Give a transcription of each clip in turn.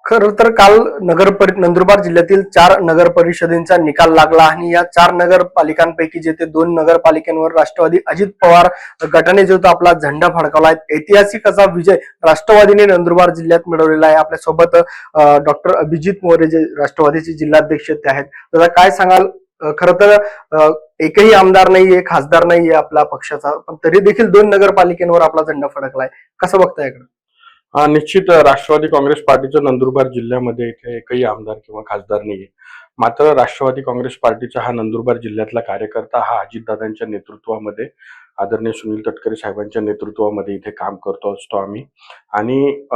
खरं तर काल नंदुरबार जिल्ह्यातील 4 नगर परिषदेचा निकाल लागला आणि या 4 नगरपालिकांपैकी जे ते 2 नगरपालिकांवर राष्ट्रवादी अजित पवार गटाने जो तो आपला झेंडा फडकावला ऐतिहासिक असा विजय राष्ट्रवादीने नंदुरबार जिल्ह्यात मिळवलेला आहे. आपल्या सोबत डॉक्टर अभिजित मोरे जे राष्ट्रवादीचे जिल्हाध्यक्ष ते आहेत. तर काय सांगाल? खरं तर एकही आमदार नाहीये, खासदार नाहीये आपल्या पक्षाचा, पण तरी देखील 2 नगरपालिकांवर आपला झेंडा फडकलाय. कसं बघताय याकडे? हा, निश्चित राष्ट्रवादी काँग्रेस पार्टीचं नंदुरबार जिल्ह्यामध्ये इथे एकही आमदार किंवा खासदार नाहीये. मात्र राष्ट्रवादी काँग्रेस पार्टीचा हा नंदुरबार जिल्ह्यातला कार्यकर्ता हा अजितदादांच्या नेतृत्वामध्ये, आदरणीय सुनील तटकरे साहेबांच्या नेतृत्वामध्ये इथे काम करतो असतो आम्ही. आणि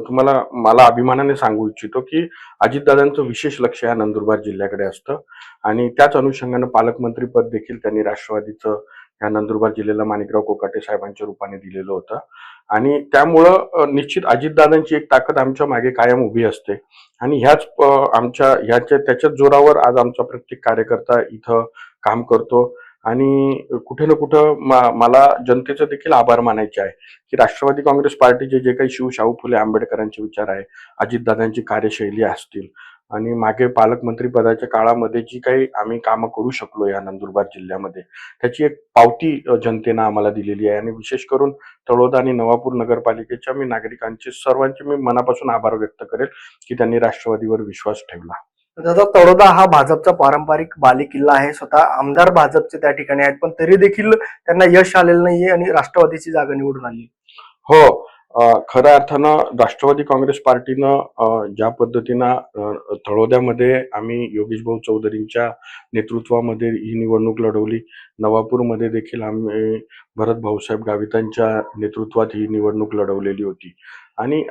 तुम्हाला मला अभिमानाने सांगू इच्छितो की अजितदादांचं विशेष लक्ष या नंदुरबार जिल्ह्याकडे असतं आणि त्याच अनुषंगानं पालकमंत्री पद देखील त्यांनी राष्ट्रवादीचं या नंदुरबार जिल्ह्याला माणिकराव कोकाटे साहेबांच्या रूपाने दिलेलं होतं. आणि त्यामुळं निश्चित अजितदादांची एक ताकद आमच्या मागे कायम उभी असते आणि त्याच्याच जोरावर आज आमचा प्रत्येक कार्यकर्ता इथं काम करतो. आणि कुठे ना कुठं मला जनतेचं देखील आभार मानायचे आहे की राष्ट्रवादी काँग्रेस पार्टीचे जे काही शाहू फुले आंबेडकरांचे विचार आहे, अजितदादांची कार्यशैली असतील आणि मागे पालकमंत्री पदाच्या काळामध्ये जी काही आम्ही कामं करू शकलो या नंदुरबार जिल्ह्यामध्ये, त्याची एक पावती जनतेनं आम्हाला दिलेली आहे. आणि विशेष करून तळोदा आणि नवापूर नगरपालिकेच्या नागरिकांचे सर्वांचे मी मनापासून आभार व्यक्त करेल की त्यांनी राष्ट्रवादीवर विश्वास ठेवला. दादा, तळोदा हा भाजपचा पारंपरिक बालेकिल्ला आहे. स्वतः आमदार भाजपचे त्या ठिकाणी आहेत, पण तरी देखील त्यांना यश आलेलं नाहीये आणि राष्ट्रवादीची जागा निवडून आली. हो, खऱ्या अर्थानं राष्ट्रवादी काँग्रेस पार्टीनं ज्या पद्धतीनं तळोद्यामध्ये आम्ही योगेश भाऊ चौधरींच्या नेतृत्वामध्ये ही निवडणूक लढवली, नवापूरमध्ये देखील आम्ही भरत भाऊसाहेब गावितांच्या नेतृत्वात ही निवडणूक लढवलेली होती. आणि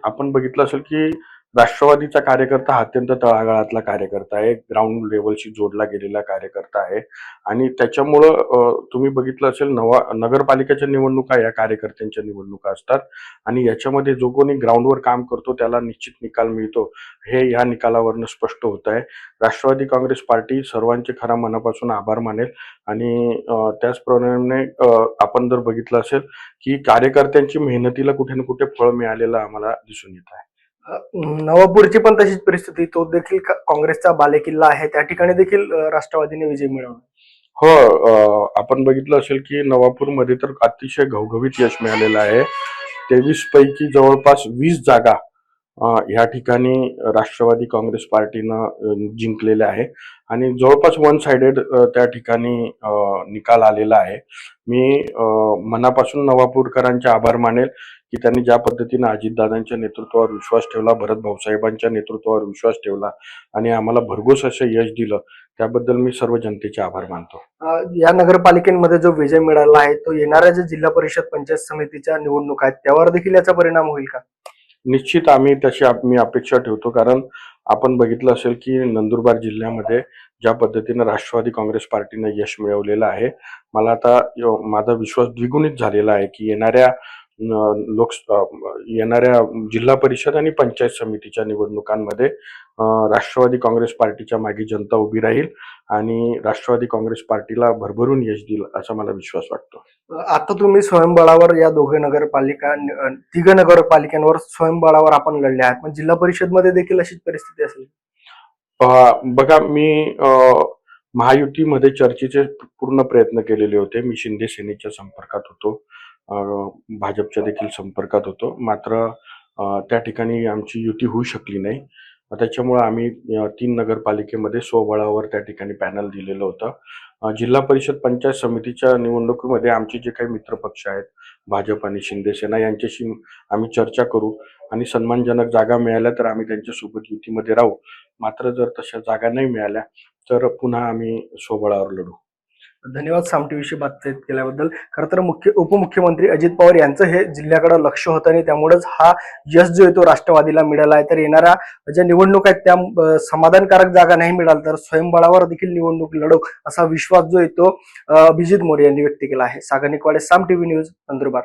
आपण बघितलं असेल की राष्ट्रवादीचा कार्यकर्ता हा अत्यंत तळागाळातला कार्यकर्ता आहे, ग्राउंड लेवलशी जोडला गेलेला कार्यकर्ता आहे. आणि त्याच्यामुळं तुम्ही बघितलं असेल नगरपालिकेच्या निवडणुका या कार्यकर्त्यांच्या निवडणुका असतात आणि याच्यामध्ये जो कोणी ग्राउंडवर काम करतो त्याला निश्चित निकाल मिळतो, हे या निकालावरनं स्पष्ट होत आहे. राष्ट्रवादी काँग्रेस पार्टी सर्वांचे खऱ्या मनापासून आभार मानेल आणि त्याचप्रमाणे आपण जर बघितलं असेल की कार्यकर्त्यांची मेहनतीला कुठे ना कुठे फळ मिळालेलं आम्हाला दिसून येत आहे. नवापूरची पण तशीच परिस्थिती, तो देखील काँग्रेसचा बालेकिल्ला आहे, त्या ठिकाणी देखील राष्ट्रवादीने विजय मिळवला. हो, आपण बघितलं असेल की नवापूरमध्ये तर अतिशय घवघवीत यश मिळालेलं आहे. 23 पैकी जवळपास 20 जागा ह्या ठिकाणी राष्ट्रवादी काँग्रेस पार्टीनं जिंकलेल्या आहे आणि जवळपास वन साइडेड त्या ठिकाणी निकाल आलेला आहे. मी मनापासून नवापूरकरांचे आभार मानेल की त्यांनी ज्या पद्धतीनं अजितदादांच्या नेतृत्वावर विश्वास ठेवला, भरत भाऊसाहेबांच्या नेतृत्वावर विश्वास ठेवला आणि आम्हाला भरघोस असं यश दिलं, त्याबद्दल मी सर्व जनतेचे आभार मानतो. या नगरपालिकेमध्ये जो विजय मिळाला आहे तो येणाऱ्या ज्या जिल्हा परिषद पंचायत समितीच्या निवडणुका आहेत त्यावर देखील याचा परिणाम होईल का? निश्चित मी अपेक्षा ठेवतो, कारण आपण बघितलं असेल की नंदुरबार जिल्ह्यामध्ये ज्या पद्धतीनं राष्ट्रवादी काँग्रेस पार्टीनं यश मिळवलेलं आहे, मला आता माझा विश्वास द्विगुणित झालेला आहे की येणाऱ्या जिल्हा परिषद आणि पंचायत समितीच्या निवडणुकांमध्ये राष्ट्रवादी काँग्रेस पार्टीच्या मागे जनता उभी राहील आणि राष्ट्रवादी काँग्रेस पार्टीला भरभरून यश देईल असा मला विश्वास वाटतो. आता तुम्ही स्वयंबळावर या तिघ नगरपालिकांवर स्वयंबळावर आपण लढले आहात, पण जिल्हा परिषद मध्ये देखील अशीच परिस्थिती असेल? बघा, मी महायुतीमध्ये चर्चेचे पूर्ण प्रयत्न केलेले होते. मी शिंदे सेनेच्या संपर्कात होतो, भाजपच्या देखील संपर्कात होतो, मात्र त्या ठिकाणी आमची युती होऊ शकली नाही. त्याच्यामुळं आम्ही 3 नगरपालिकेमध्ये स्वबळावर त्या ठिकाणी पॅनल दिलेलं होतं. जिल्हा परिषद पंचायत समितीच्या निवडणुकीमध्ये आमचे जे काही मित्रपक्ष आहेत, भाजप आणि शिंदेसेना, यांच्याशी आम्ही चर्चा करू आणि सन्मानजनक जागा मिळाल्या तर आम्ही त्यांच्यासोबत युतीमध्ये राहू. मात्र जर तशा जागा नाही मिळाल्या तर पुन्हा आम्ही स्वबळावर लढू. धन्यवाद सामटीविषयी बातचीत केल्याबद्दल. खरं तर उपमुख्यमंत्री अजित पवार यांचं हे जिल्ह्याकडे लक्ष होतं आणि त्यामुळेच हा यश जो आहे तो राष्ट्रवादीला मिळाला आहे. तर येणाऱ्या ज्या निवडणूक आहेत त्या समाधानकारक जागा नाही मिळाल तर स्वयंबळावर देखील निवडणूक लढवू असा विश्वास जो आहे तो अभिजित मोरे यांनी व्यक्त केला आहे. सागर निकवाडे, साम टीव्ही न्यूज, नंदुरबार.